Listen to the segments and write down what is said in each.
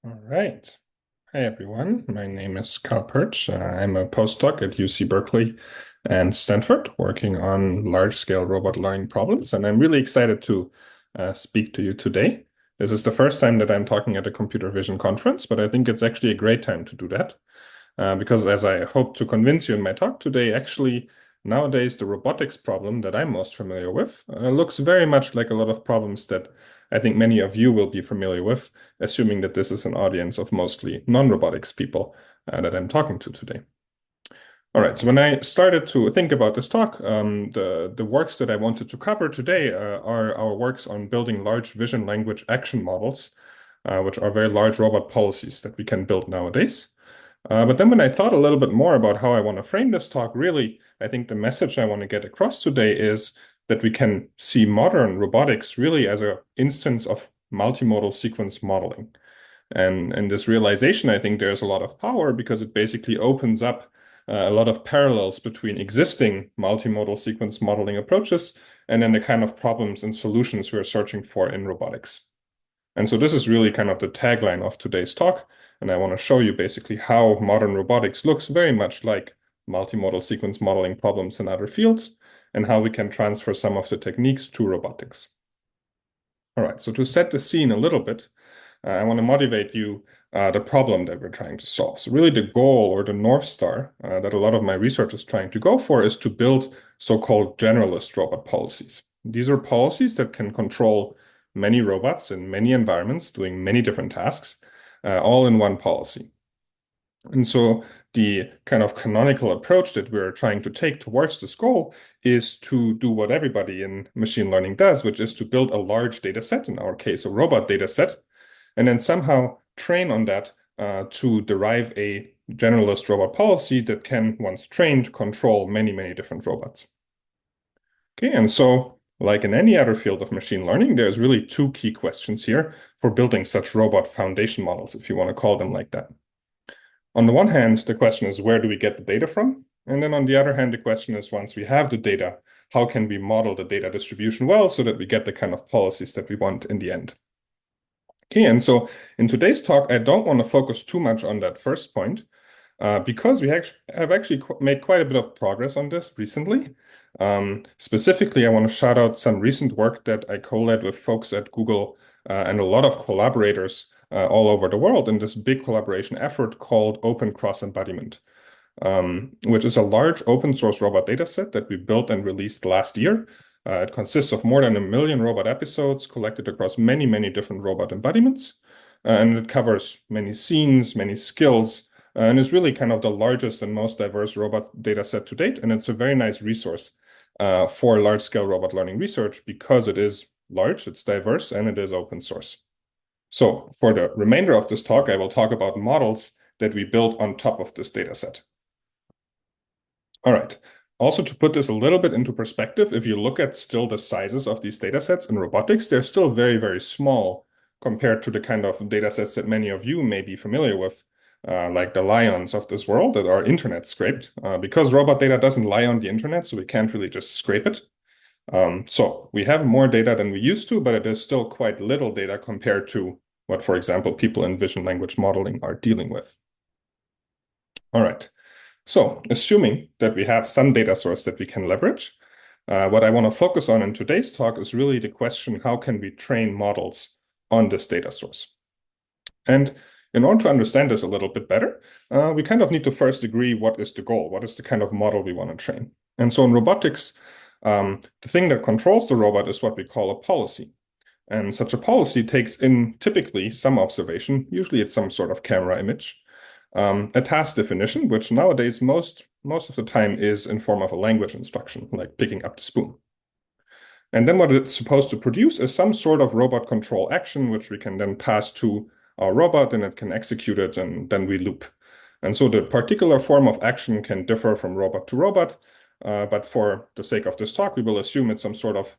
All right. Hi, everyone. My name is Kyle Perch. I'm a postdoc at UC Berkeley and Stanford working on large-scale robot learning problems, and I'm really excited to speak to you today. This is the first time that I'm talking at a computer vision conference, but I think it's actually a great time to do that because as I hope to convince you in my talk today, actually, nowadays the robotics problem that I'm most familiar with looks very much like a lot of problems that I think many of you will be familiar with, assuming that this is an audience of mostly non-robotics people that I'm talking to today. All right, so when I started to think about this talk, the works that I wanted to cover today are our works on building large vision language action models, which are very large robot policies that we can build nowadays. But then when I thought a little bit more about how I want to frame this talk, really, I think the message I want to get across today is that we can see modern robotics really as an instance of multimodal sequence modeling. And in this realization, I think there's a lot of power because it basically opens up a lot of parallels between existing multimodal sequence modeling approaches and then the kind of problems and solutions we're searching for in robotics. And so this is really kind of the tagline of today's talk. And I want to show you basically how modern robotics looks very much like multimodal sequence modeling problems in other fields and how we can transfer some of the techniques to robotics. All right, so to set the scene a little bit, I want to motivate you the problem that we're trying to solve. So really the goal or the North Star that a lot of my research is trying to go for is to build so-called generalist robot policies. These are policies that can control many robots in many environments doing many different tasks, all in one policy. And so the kind of canonical approach that we're trying to take towards this goal is to do what everybody in machine learning does, which is to build a large data set, in our case, a robot data set, and then somehow train on that to derive a generalist robot policy that can, once trained, control many, many different robots. Okay, and so like in any other field of machine learning, there's really two key questions here for building such robot foundation models, if you want to call them like that. On the one hand, the question is, where do we get the data from? And then on the other hand, the question is, once we have the data, how can we model the data distribution well so that we get the kind of policies that we want in the end? Okay, and so in today's talk, I don't want to focus too much on that first point because we have actually made quite a bit of progress on this recently. Specifically, I want to shout out some recent work that I co-led with folks at Google and a lot of collaborators all over the world in this big collaboration effort called Open Cross-embodiment, which is a large open source robot dataset that we built and released last year. It consists of more than 1 million robot episodes collected across many, many different robot embodiments. And it covers many scenes, many skills, and is really kind of the largest and most diverse robot data set to date. And it's a very nice resource for large-scale robot learning research because it is large, it's diverse, and it is open source. So for the remainder of this talk, I will talk about models that we built on top of this data set. All right. Also, to put this a little bit into perspective, if you look at still the sizes of these data sets in robotics, they're still very, very small compared to the kind of data sets that many of you may be familiar with, like the lions of this world that are internet scraped, because robot data doesn't lie on the internet, so we can't really just scrape it. So we have more data than we used to, but it is still quite little data compared to what, for example, people in vision language modeling are dealing with. All right. So assuming that we have some data source that we can leverage, what I want to focus on in today's talk is really the question, how can we train models on this data source? And in order to understand this a little bit better, we kind of need to first agree what is the goal, what is the kind of model we want to train. And so in robotics, the thing that controls the robot is what we call a policy. And such a policy takes in typically some observation, usually it's some sort of camera image, a task definition, which nowadays most of the time is in form of a language instruction, like picking up the spoon. And then what it's supposed to produce is some sort of robot control action, which we can then pass to our robot and it can execute it and then we loop. And so the particular form of action can differ from robot to robot, but for the sake of this talk, we will assume it's some sort of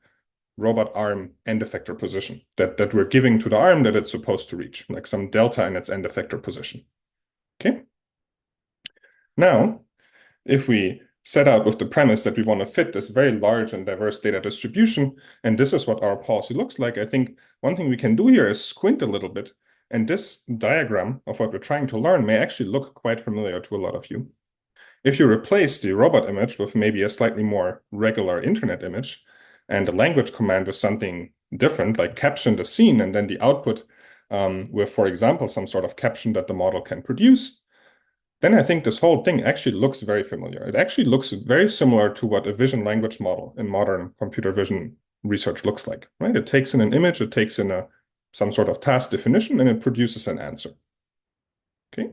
robot arm end effector position that we're giving to the arm that it's supposed to reach, like some delta in its end effector position. Okay. Now, if we set out with the premise that we want to fit this very large and diverse data distribution, and this is what our policy looks like, I think one thing we can do here is squint a little bit And this diagram of what we're trying to learn may actually look quite familiar to a lot of you. If you replace the robot image with maybe a slightly more regular internet image and the language command with something different, like caption the scene, and then the output with, for example, some sort of caption that the model can produce, then I think this whole thing actually looks very familiar. It actually looks very similar to what a vision language model in modern computer vision research looks like, right? It takes in an image, it takes in some sort of task definition, and it produces an answer. Okay.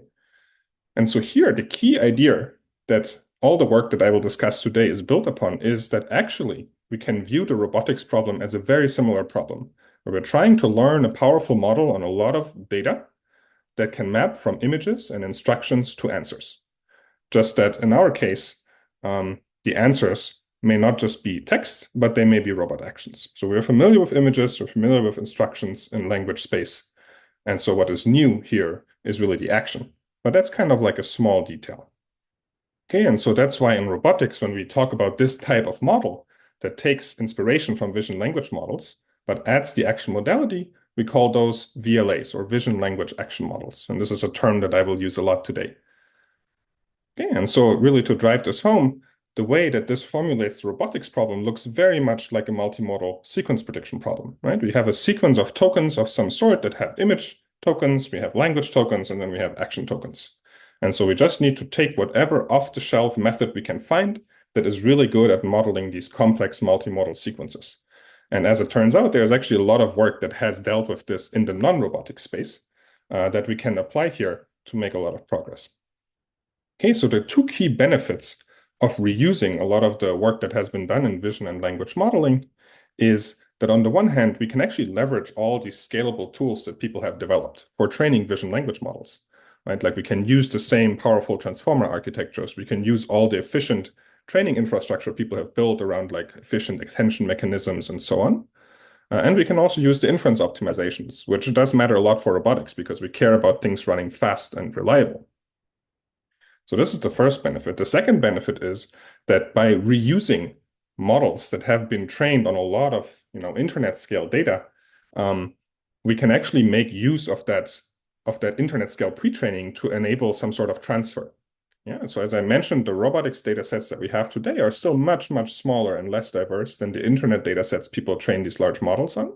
And so here, the key idea that all the work that I will discuss today is built upon is that actually we can view the robotics problem as a very similar problem, where we're trying to learn a powerful model on a lot of data that can map from images and instructions to answers. Just that in our case, the answers may not just be text, but they may be robot actions. So we're familiar with images, we're familiar with instructions in language space. And so what is new here is really the action. But that's kind of like a small detail. Okay, and so that's why in robotics, when we talk about this type of model that takes inspiration from vision language models, but adds the action modality, we call those VLAs, or vision language action models. And this is a term that I will use a lot today. Okay, and so really to drive this home, the way that this formulates the robotics problem looks very much like a multimodal sequence prediction problem, right? We have a sequence of tokens of some sort that have image tokens, we have language tokens, and then we have action tokens. And so we just need to take whatever off-the-shelf method we can find that is really good at modeling these complex multimodal sequences. And as it turns out, there's actually a lot of work that has dealt with this in the non-robotic space that we can apply here to make a lot of progress. Okay, so the two key benefits of reusing a lot of the work that has been done in vision and language modeling is that on the one hand, we can actually leverage all these scalable tools that people have developed for training vision language models, right? Like we can use the same powerful transformer architectures. We can use all the efficient training infrastructure people have built around like efficient attention mechanisms and so on. And we can also use the inference optimizations, which does matter a lot for robotics because we care about things running fast and reliable. So this is the first benefit. The second benefit is that by reusing models that have been trained on a lot of internet scale data, we can actually make use of that internet scale pre-training to enable some sort of transfer. Yeah, so as I mentioned, the robotics data sets that we have today are still much, much smaller and less diverse than the internet data sets people train these large models on.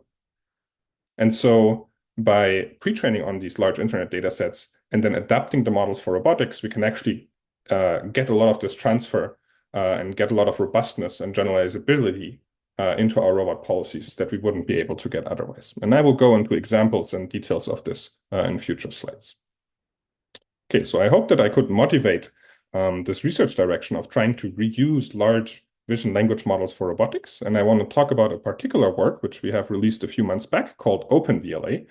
And so by pre-training on these large internet data sets and then adapting the models for robotics, we can actually get a lot of this transfer and get a lot of robustness and generalizability into our robot policies that we wouldn't be able to get otherwise. And I will go into examples and details of this in future slides. Okay, so I hope that I could motivate this research direction of trying to reuse large vision language models for robotics. And I want to talk about a particular work which we have released a few months back called OpenVLA.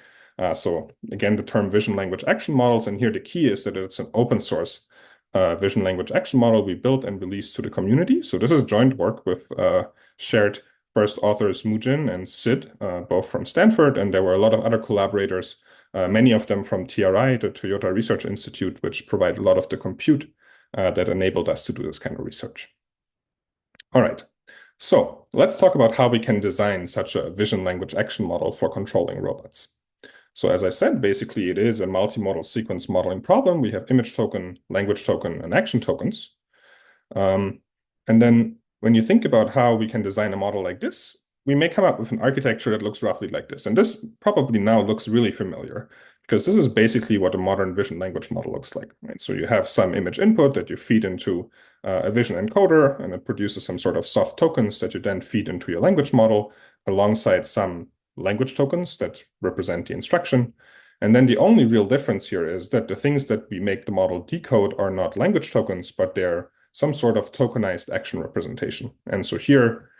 So again, the term vision language action models, and here the key is that it's an open source vision language action model we built and released to the community. So this is joint work with shared first authors Mujin and Sid, both from Stanford, and there were a lot of other collaborators, many of them from TRI, the Toyota Research Institute, which provide a lot of the compute that enabled us to do this kind of research. All right, so let's talk about how we can design such a vision language action model for controlling robots. So as I said, basically it is a multimodal sequence modeling problem. We have image token, language token, and action tokens. And then when you think about how we can design a model like this, we may come up with an architecture that looks roughly like this. And this probably now looks really familiar because this is basically what a modern vision language model looks like, right? So you have some image input that you feed into a vision encoder, and it produces some sort of soft tokens that you then feed into your language model alongside some language tokens that represent the instruction. And then the only real difference here is that the things that we make the model decode are not language tokens, but they're some sort of tokenized action representation. And so here,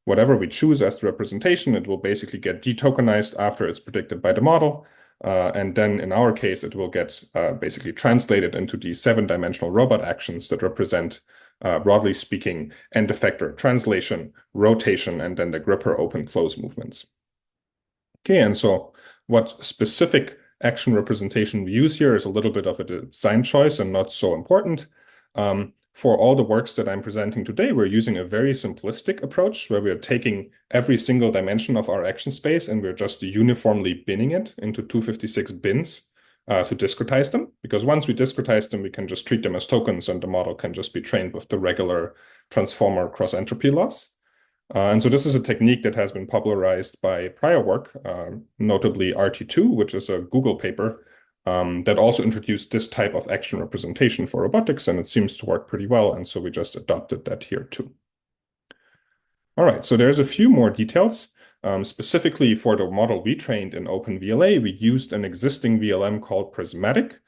whatever we choose as the representation, it will basically get detokenized after it's predicted by the model. And then in our case, it will get basically translated into these 7-dimensional robot actions that represent, broadly speaking, end effector translation, rotation, and then the gripper open-close movements. Okay, and so what specific action representation we use here is a little bit of a design choice and not so important. for all the works that I'm presenting today, we're using a very simplistic approach where we're taking every single dimension of our action space and we're just uniformly binning it into 256 bins to discretize them. Because once we discretize them, we can just treat them as tokens and the model can just be trained with the regular transformer cross-entropy loss. And so this is a technique that has been popularized by prior work, notably RT2, which is a Google paper that also introduced this type of action representation for robotics, and it seems to work pretty well, and so we just adopted that here too. All right, so there's a few more details. Specifically for the model we trained in OpenVLA, we used an existing VLM called Prismatic,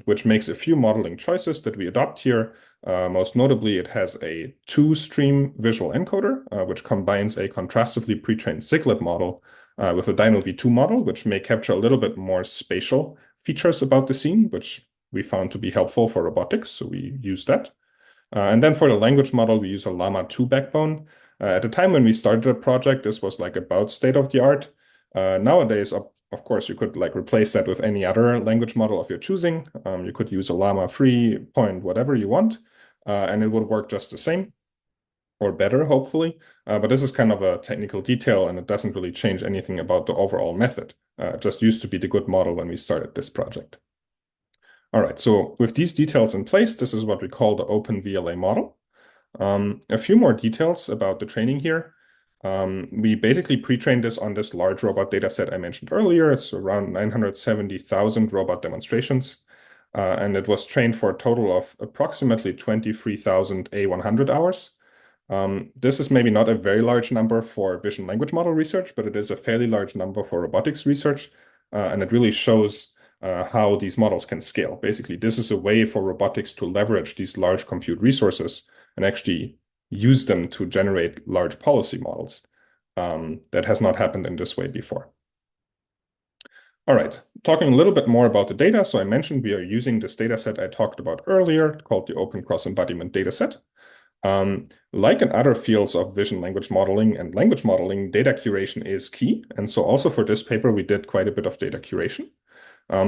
which makes a few modeling choices that we adopt here. Most notably, it has a 2-stream visual encoder, which combines a contrastively pre-trained Siglet model with a Dino V2 model, which may capture a little bit more spatial features about the scene, which we found to be helpful for robotics, so we use that. And then for the language model, we use a Llama 2 backbone. At the time when we started the project, this was like about state of the art. Nowadays, of course, you could like replace that with any other language model of your choosing. You could use a Llama 3 point, whatever you want, and it would work just the same or better, hopefully. But this is kind of a technical detail and it doesn't really change anything about the overall method. It just used to be the good model when we started this project. All right, so with these details in place, this is what we call the OpenVLA model. A few more details about the training here. We basically pre-trained this on this large robot data set I mentioned earlier. It's around 970,000 robot demonstrations. And it was trained for a total of approximately 23,000 A100 hours. This is maybe not a very large number for vision language model research, but it is a fairly large number for robotics research. And it really shows how these models can scale. Basically, this is a way for robotics to leverage these large compute resources and actually use them to generate large policy models. That has not happened in this way before. All right, talking a little bit more about the data. So I mentioned we are using this data set I talked about earlier called the Open Cross-embodiment data set. Like in other fields of vision language modeling and language modeling, data curation is key. And so also for this paper, we did quite a bit of data curation.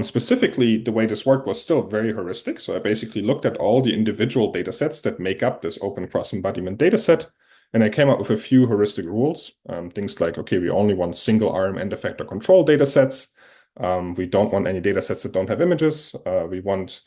Specifically, the way this worked was still very heuristic. So I basically looked at all the individual data sets that make up this open cross-embodiment data set, and I came up with a few heuristic rules. Things like, okay, we only want single arm end effector control data sets. We don't want any data sets that don't have images. We want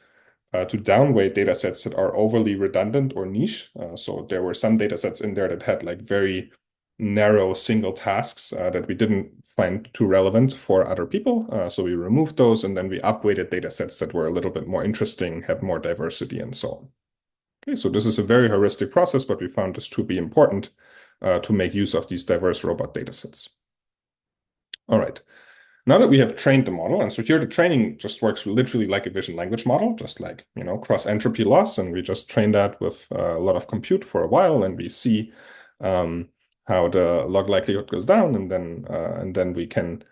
to downweight data sets that are overly redundant or niche. So there were some data sets in there that had like very narrow single tasks that we didn't find too relevant for other people. So we removed those and then we upweighted data sets that were a little bit more interesting, had more diversity and so on. Okay, so this is a very heuristic process, but we found this to be important to make use of these diverse robot data sets. All right. Now that we have trained the model, and so here the training just works literally like a vision language model, just like, cross entropy loss, and we just train that with a lot of compute for a while, and we see how the log likelihood goes down, and then we can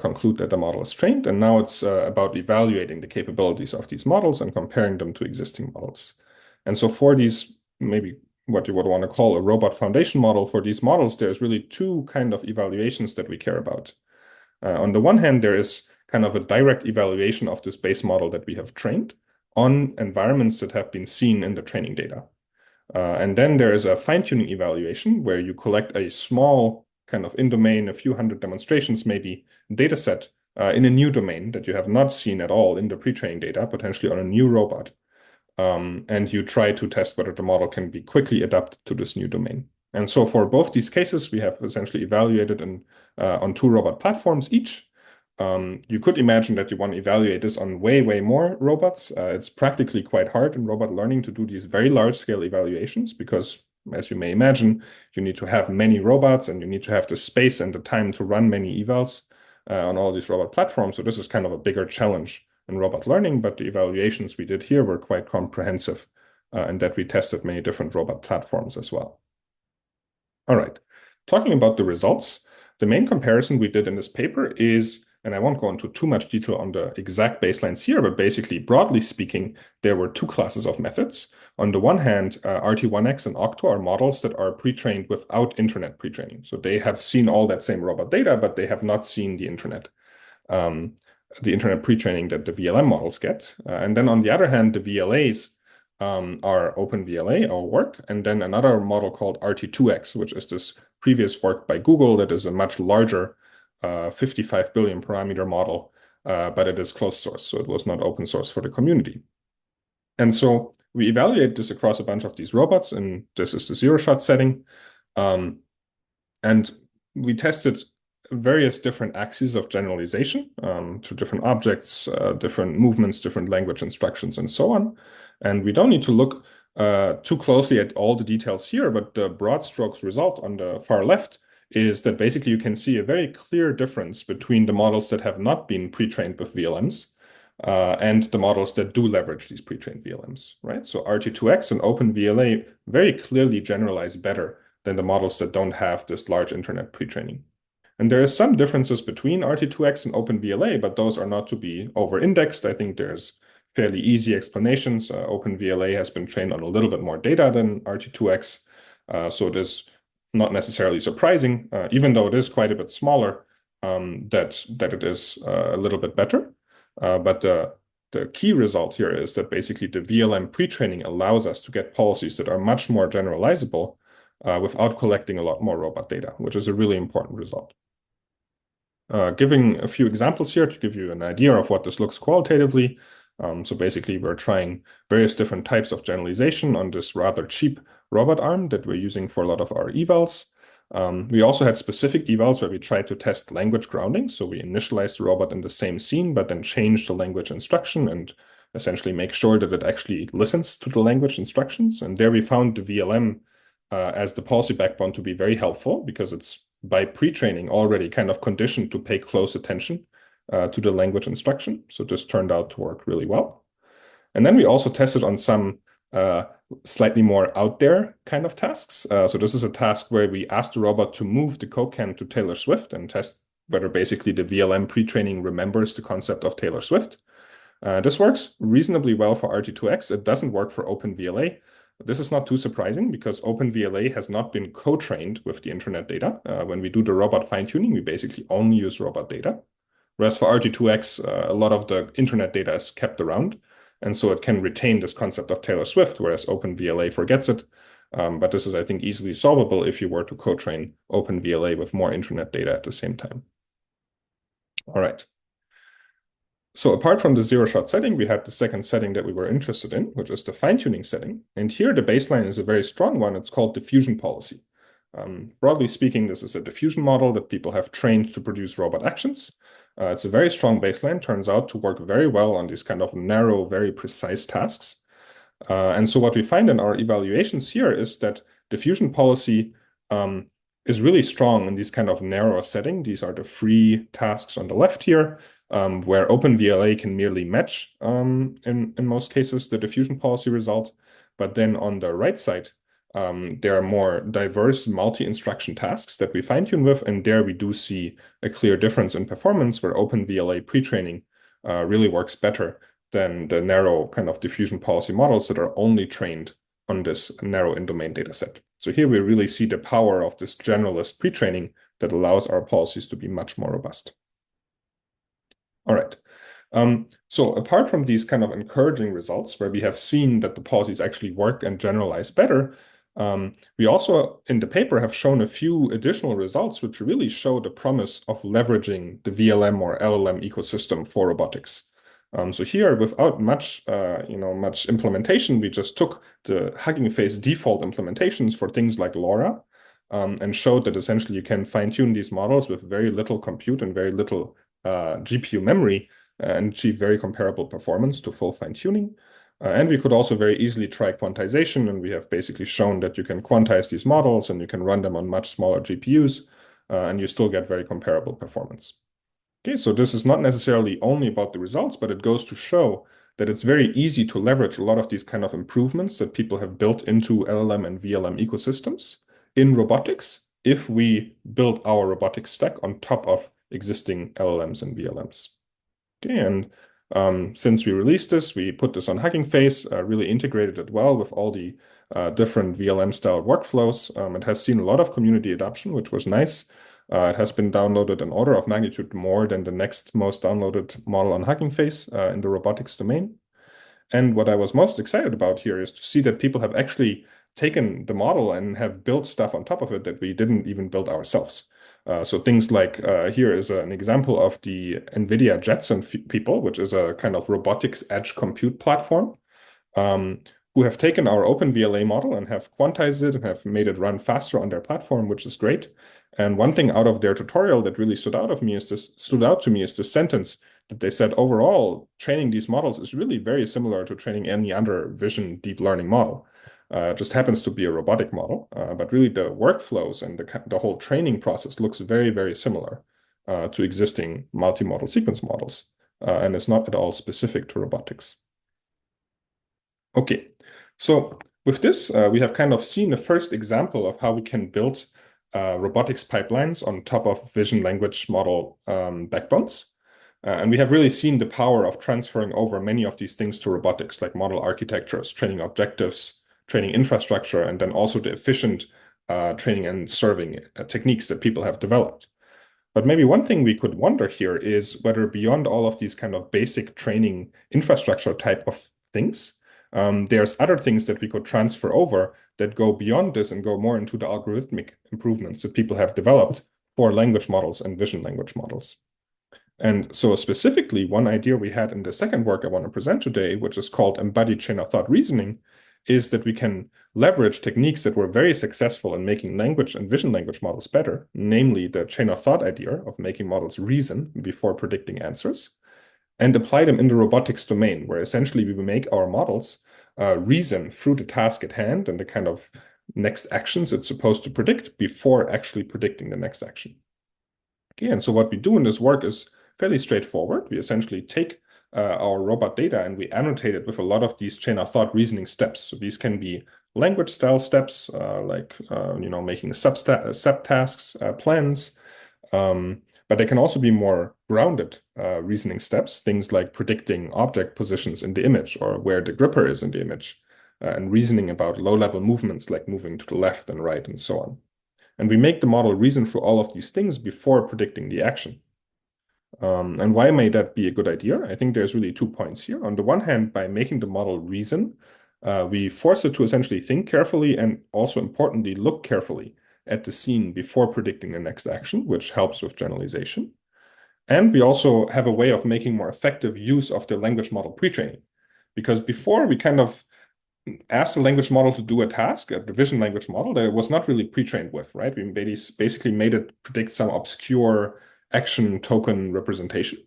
conclude that the model is trained. And now it's about evaluating the capabilities of these models and comparing them to existing models. And so for these, maybe what you would want to call a robot foundation model, for these models, there's really two kind of evaluations that we care about. On the one hand, there is kind of a direct evaluation of this base model that we have trained on environments that have been seen in the training data. And then there is a fine-tuning evaluation where you collect a small kind of in-domain, a few hundred demonstrations maybe, data set in a new domain that you have not seen at all in the pre-training data, potentially on a new robot. And you try to test whether the model can be quickly adapted to this new domain. And so for both these cases, we have essentially evaluated on 2 robot platforms each. You could imagine that you want to evaluate this on way, way more robots. It's practically quite hard in robot learning to do these very large-scale evaluations because, as you may imagine, you need to have many robots and you need to have the space and the time to run many evals on all these robot platforms. So this is kind of a bigger challenge in robot learning, but the evaluations we did here were quite comprehensive in that we tested many different robot platforms as well. All right, talking about the results, the main comparison we did in this paper is, and I won't go into too much detail on the exact baselines here, but basically, broadly speaking, there were 2 classes of methods. On the one hand, RT1X and Octo are models that are pre-trained without internet pre-training. So they have seen all that same robot data, but they have not seen the internet pre-training that the VLM models get. And then on the other hand, the VLAs our OpenVLA, our work, and then another model called RT2X, which is this previous work by Google that is a much larger 55 billion parameter model, but it is closed source, so it was not open source for the community. And so we evaluate this across a bunch of these robots, and this is the zero-shot setting. And we tested various different axes of generalization to different objects, different movements, different language instructions, and so on. And we don't need to look too closely at all the details here, but the broad strokes result on the far left is that basically you can see a very clear difference between the models that have not been pre-trained with VLMs and the models that do leverage these pre-trained VLMs, right? So RT2X and OpenVLA very clearly generalize better than the models that don't have this large internet pre-training. And there is some differences between RT2X and OpenVLA, but those are not to be over-indexed. I think there's fairly easy explanations. OpenVLA has been trained on a little bit more data than RT2X, so it is not necessarily surprising, even though it is quite a bit smaller, that it is a little bit better. But the key result here is that basically the VLM pre-training allows us to get policies that are much more generalizable without collecting a lot more robot data, which is a really important result. Giving a few examples here to give you an idea of what this looks qualitatively. So basically, we're trying various different types of generalization on this rather cheap robot arm that we're using for a lot of our evals. We also had specific evals where we tried to test language grounding. So we initialized the robot in the same scene, but then changed the language instruction and essentially make sure that it actually listens to the language instructions. And there we found the VLM as the policy backbone to be very helpful because it's by pre-training already kind of conditioned to pay close attention to the language instruction. So this turned out to work really well. And then we also tested on some slightly more out there kind of tasks. So this is a task where we asked the robot to move the Coke can to Taylor Swift and test whether basically the VLM pre-training remembers the concept of Taylor Swift. This works reasonably well for RT2X. It doesn't work for OpenVLA. This is not too surprising because OpenVLA has not been co-trained with the internet data. When we do the robot fine-tuning, we basically only use robot data. Whereas for RT2X, a lot of the internet data is kept around. And so it can retain this concept of Taylor Swift, whereas OpenVLA forgets it. But this is, I think, easily solvable if you were to co-train OpenVLA with more internet data at the same time. All right. So apart from the zero-shot setting, we had the second setting that we were interested in, which is the fine-tuning setting. And here the baseline is a very strong one. It's called diffusion policy. Broadly speaking, this is a diffusion model that people have trained to produce robot actions. It's a very strong baseline, turns out to work very well on these kind of narrow, very precise tasks. And so what we find in our evaluations here is that diffusion policy is really strong in these kind of narrow setting. These are the free tasks on the left here, where OpenVLA can merely match, in most cases, the diffusion policy result. But then on the right side, there are more diverse multi-instruction tasks that we fine-tune with, and there we do see a clear difference in performance where OpenVLA pre-training really works better than the narrow kind of diffusion policy models that are only trained on this narrow in-domain dataset. So here we really see the power of this generalist pre-training that allows our policies to be much more robust. All right. So apart from these kind of encouraging results where we have seen that the policies actually work and generalize better, we also in the paper have shown a few additional results which really show the promise of leveraging the VLM or LLM ecosystem for robotics. So here, without much implementation, we just took the Hugging Face default implementations for things like LoRa and showed that essentially you can fine-tune these models with very little compute and very little GPU memory and achieve very comparable performance to full fine-tuning. And we could also very easily try quantization, and we have basically shown that you can quantize these models and you can run them on much smaller GPUs, and you still get very comparable performance. Okay, so this is not necessarily only about the results, but it goes to show that it's very easy to leverage a lot of these kind of improvements that people have built into LLM and VLM ecosystems in robotics if we build our robotics stack on top of existing LLMs and VLMs. Okay, and since we released this, we put this on Hugging Face, really integrated it well with all the different VLM-style workflows. It has seen a lot of community adoption, which was nice. It has been downloaded an order of magnitude more than the next most downloaded model on Hugging Face in the robotics domain. And what I was most excited about here is to see that people have actually taken the model and have built stuff on top of it that we didn't even build ourselves. So things like here is an example of the NVIDIA Jetson people, which is a kind of robotics edge compute platform, um, who have taken our OpenVLA model and have quantized it and have made it run faster on their platform, which is great. And one thing out of their tutorial that really stood out to me is this sentence that they said, overall, training these models is really very similar to training any other vision deep learning model. It just happens to be a robotic model, but really the workflows and the whole training process looks very, very similar to existing multimodal sequence models, and it's not at all specific to robotics. Okay, so with this, we have kind of seen the first example of how we can build robotics pipelines on top of vision language model backbones. And we have really seen the power of transferring over many of these things to robotics, like model architectures, training objectives, training infrastructure, and then also the efficient training and serving techniques that people have developed. But maybe one thing we could wonder here is whether beyond all of these kind of basic training infrastructure type of things, there's other things that we could transfer over that go beyond this and go more into the algorithmic improvements that people have developed for language models and vision language models. And so specifically, one idea we had in the second work I want to present today, which is called embodied chain of thought reasoning, is that we can leverage techniques that were very successful in making language and vision language models better, namely the chain of thought idea of making models reason before predicting answers, and apply them in the robotics domain, where essentially we will make our models reason through the task at hand and the kind of next actions it's supposed to predict before actually predicting the next action. Okay, and so what we do in this work is fairly straightforward. We essentially take our robot data and we annotate it with a lot of these chain of thought reasoning steps. So these can be language style steps, like making subtasks, plans, but they can also be more grounded reasoning steps, things like predicting object positions in the image or where the gripper is in the image, and reasoning about low-level movements like moving to the left and right and so on. And we make the model reason through all of these things before predicting the action. And why may that be a good idea? I think there's really 2 points here. On the one hand, by making the model reason, we force it to essentially think carefully and also importantly, look carefully at the scene before predicting the next action, which helps with generalization. And we also have a way of making more effective use of the language model pre-training. Because before we kind of asked the language model to do a task, the vision language model, that it was not really pre-trained with, right? We basically made it predict some obscure action token representation.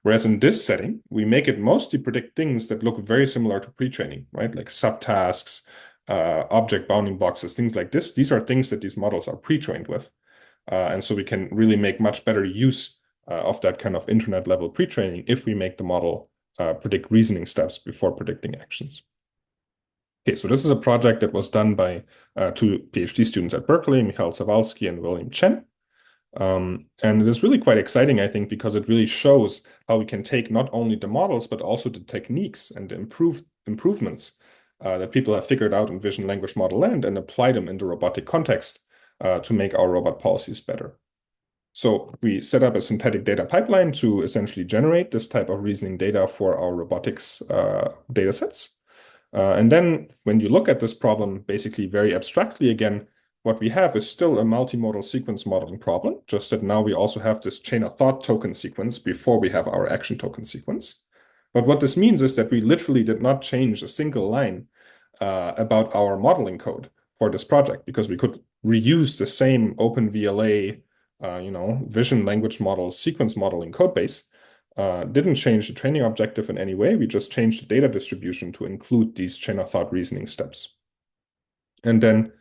Whereas in this setting, we make it mostly predict things that look very similar to pre-training, right? Like subtasks, object bounding boxes, things like this. These are things that these models are pre-trained with. And so we can really make much better use of that kind of internet level pre-training if we make the model predict reasoning steps before predicting actions. Okay, so this is a project that was done by 2 PhD students at Berkeley, Michal Zawalski and William Chen. And it is really quite exciting, I think, because it really shows how we can take not only the models, but also the techniques and the improvements that people have figured out in vision language model land and apply them in the robotic context to make our robot policies better. So we set up a synthetic data pipeline to essentially generate this type of reasoning data for our robotics data sets. And then when you look at this problem, basically very abstractly again, what we have is still a multimodal sequence modeling problem, just that now we also have this chain of thought token sequence before we have our action token sequence. But what this means is that we literally did not change a single line about our modeling code for this project, because we could reuse the same OpenVLA, vision language model sequence modeling code base. Didn't change the training objective in any way. We just changed the data distribution to include these chain of thought reasoning steps. And then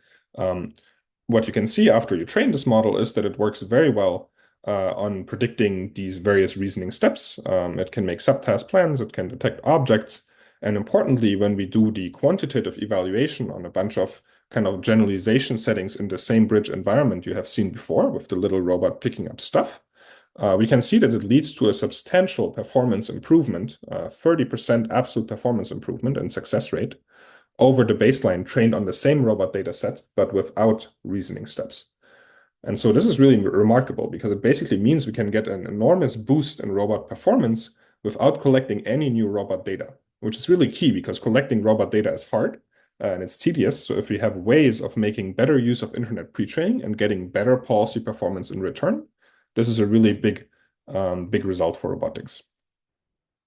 what you can see after you train this model is that it works very well on predicting these various reasoning steps. It can make subtask plans, it can detect objects, and importantly, when we do the quantitative evaluation on a bunch of kind of generalization settings in the same bridge environment you have seen before with the little robot picking up stuff, we can see that it leads to a substantial performance improvement, 30% absolute performance improvement and success rate over the baseline trained on the same robot data set, but without reasoning steps. And so this is really remarkable because it basically means we can get an enormous boost in robot performance without collecting any new robot data. which is really key because collecting robot data is hard and it's tedious. So if we have ways of making better use of internet pre-training and getting better policy performance in return, this is a really big result for robotics.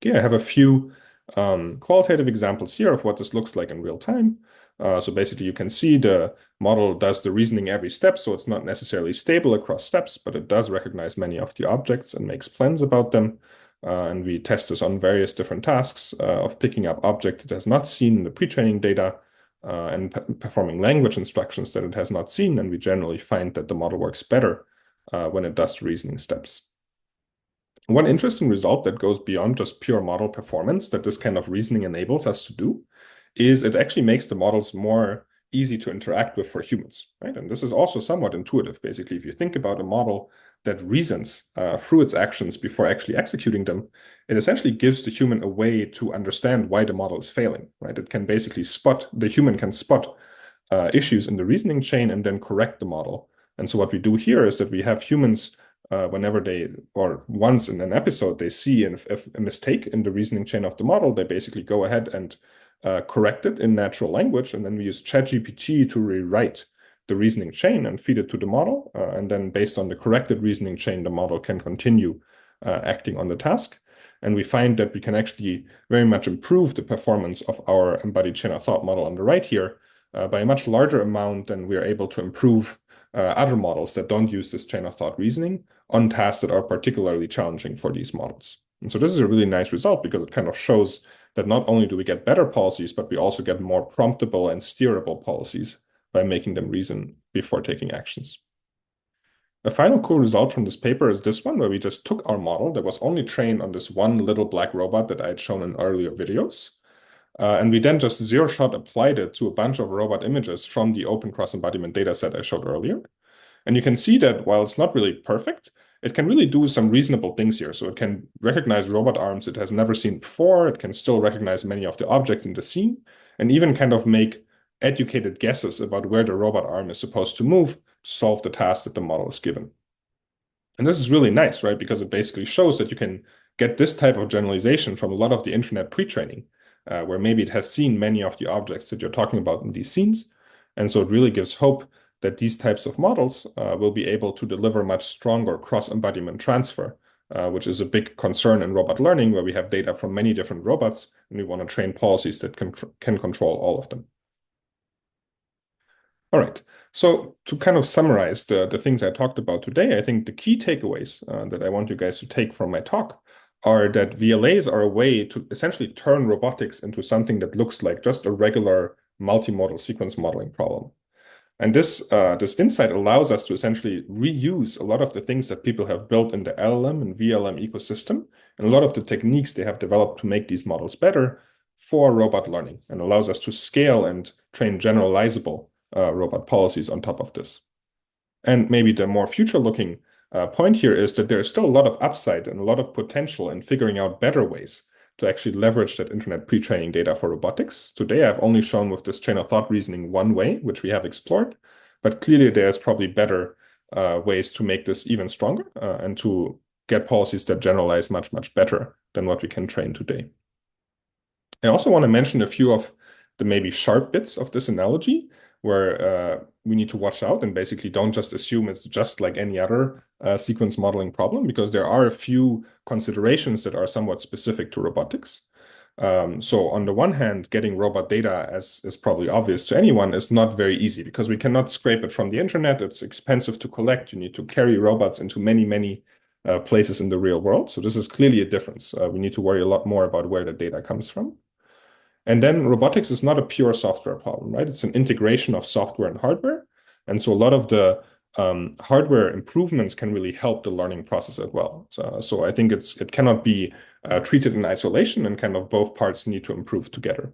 Okay, I have a few qualitative examples here of what this looks like in real time. So basically you can see the model does the reasoning every step, so it's not necessarily stable across steps, but it does recognize many of the objects and makes plans about them. And we test this on various different tasks of picking up objects it has not seen in the pre-training data and performing language instructions that it has not seen. And we generally find that the model works better when it does the reasoning steps. One interesting result that goes beyond just pure model performance that this kind of reasoning enables us to do is it actually makes the models more easy to interact with for humans, right? And this is also somewhat intuitive. Basically, if you think about a model that reasons through its actions before actually executing them, it essentially gives the human a way to understand why the model is failing, right? It can basically the human can spot issues in the reasoning chain and then correct the model. And so what we do here is that we have humans whenever or once in an episode, they see a mistake in the reasoning chain of the model, they basically go ahead and correct it in natural language. And then we use ChatGPT to rewrite the reasoning chain and feed it to the model. And then based on the corrected reasoning chain, the model can continue acting on the task. And we find that we can actually very much improve the performance of our embodied chain of thought model on the right here by a much larger amount than we are able to improve other models that don't use this chain of thought reasoning on tasks that are particularly challenging for these models. And so this is a really nice result because it kind of shows that not only do we get better policies, but we also get more promptable and steerable policies by making them reason before taking actions. A final cool result from this paper is this one, where we just took our model that was only trained on this one little black robot that I had shown in earlier videos. And we then just zero-shot applied it to a bunch of robot images from the open cross-embodiment dataset I showed earlier. And you can see that while it's not really perfect, it can really do some reasonable things here. So it can recognize robot arms it has never seen before. It can still recognize many of the objects in the scene and even kind of make educated guesses about where the robot arm is supposed to move to solve the task that the model is given. And this is really nice, right? Because it basically shows that you can get this type of generalization from a lot of the internet pre-training, where maybe it has seen many of the objects that you're talking about in these scenes. And so it really gives hope that these types of models will be able to deliver much stronger cross-embodiment transfer, which is a big concern in robot learning, where we have data from many different robots, and we want to train policies that can control all of them. All right, so to kind of summarize the things I talked about today, I think the key takeaways that I want you guys to take from my talk are that VLAs are a way to essentially turn robotics into something that looks like just a regular multimodal sequence modeling problem. And this insight allows us to essentially reuse a lot of the things that people have built in the LLM and VLM ecosystem, and a lot of the techniques they have developed to make these models better for robot learning, and allows us to scale and train generalizable robot policies on top of this. And maybe the more future-looking point here is that there is still a lot of upside and a lot of potential in figuring out better ways to actually leverage that internet pre-training data for robotics. Today, I've only shown with this chain of thought reasoning one way, which we have explored, but clearly there's probably better ways to make this even stronger and to get policies that generalize much, much better than what we can train today. I also want to mention a few of the maybe sharp bits of this analogy where we need to watch out and basically don't just assume it's just like any other sequence modeling problem, because there are a few considerations that are somewhat specific to robotics. So on the one hand, getting robot data, as is probably obvious to anyone, is not very easy because we cannot scrape it from the internet. It's expensive to collect. You need to carry robots into many, many places in the real world. So this is clearly a difference. We need to worry a lot more about where the data comes from. And then robotics is not a pure software problem, right? It's an integration of software and hardware. And so a lot of the hardware improvements can really help the learning process as well. So I think it cannot be treated in isolation, and kind of both parts need to improve together.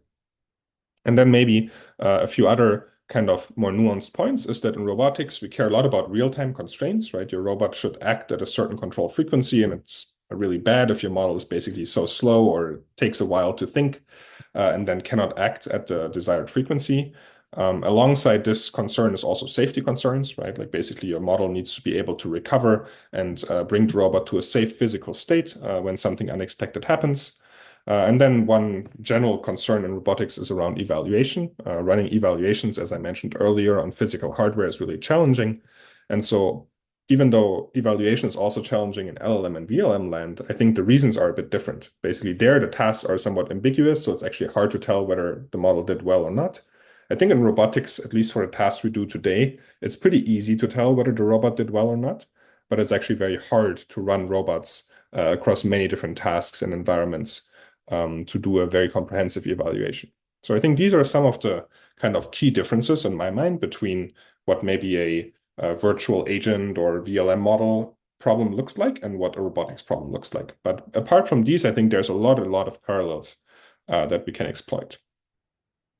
And then maybe a few other kind of more nuanced points is that in robotics, we care a lot about real-time constraints, right? Your robot should act at a certain control frequency, and it's really bad if your model is basically so slow or takes a while to think and then cannot act at the desired frequency. Alongside this concern is also safety concerns, right? Like basically your model needs to be able to recover and bring the robot to a safe physical state when something unexpected happens. And then one general concern in robotics is around evaluation. Running evaluations, as I mentioned earlier, on physical hardware is really challenging. And so even though evaluation is also challenging in LLM and VLM land, I think the reasons are a bit different. Basically, there the tasks are somewhat ambiguous, so it's actually hard to tell whether the model did well or not. I think in robotics, at least for the tasks we do today, it's pretty easy to tell whether the robot did well or not, but it's actually very hard to run robots across many different tasks and environments to do a very comprehensive evaluation. So I think these are some of the kind of key differences in my mind between what maybe a virtual agent or VLM model problem looks like and what a robotics problem looks like. But apart from these, I think there's a lot of parallels that we can exploit.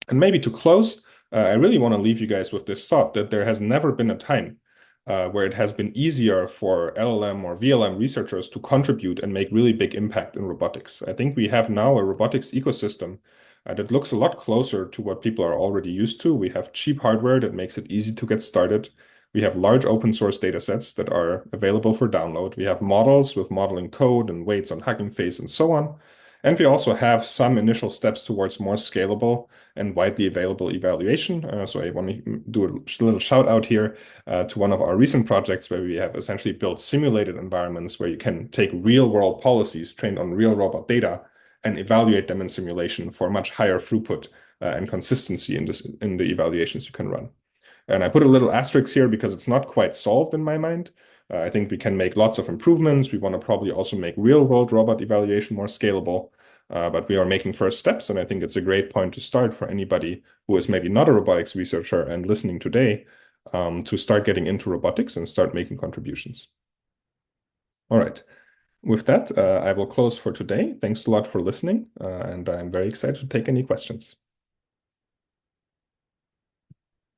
And maybe to close, I really want to leave you guys with this thought that there has never been a time where it has been easier for LLM or VLM researchers to contribute and make really big impact in robotics. I think we have now a robotics ecosystem that looks a lot closer to what people are already used to. We have cheap hardware that makes it easy to get started. We have large open source data sets that are available for download. We have models with modeling code and weights on Hugging Face and so on. And we also have some initial steps towards more scalable and widely available evaluation. So I want to do a little shout out here to one of our recent projects where we have essentially built simulated environments where you can take real world policies trained on real robot data and evaluate them in simulation for much higher throughput and consistency in the evaluations you can run. And I put a little asterisk here because it's not quite solved in my mind. I think we can make lots of improvements. We want to probably also make real-world robot evaluation more scalable, but we are making first steps, and I think it's a great point to start for anybody who is maybe not a robotics researcher and listening today to start getting into robotics and start making contributions. All right. With that, I will close for today. Thanks a lot for listening, and I'm very excited to take any questions.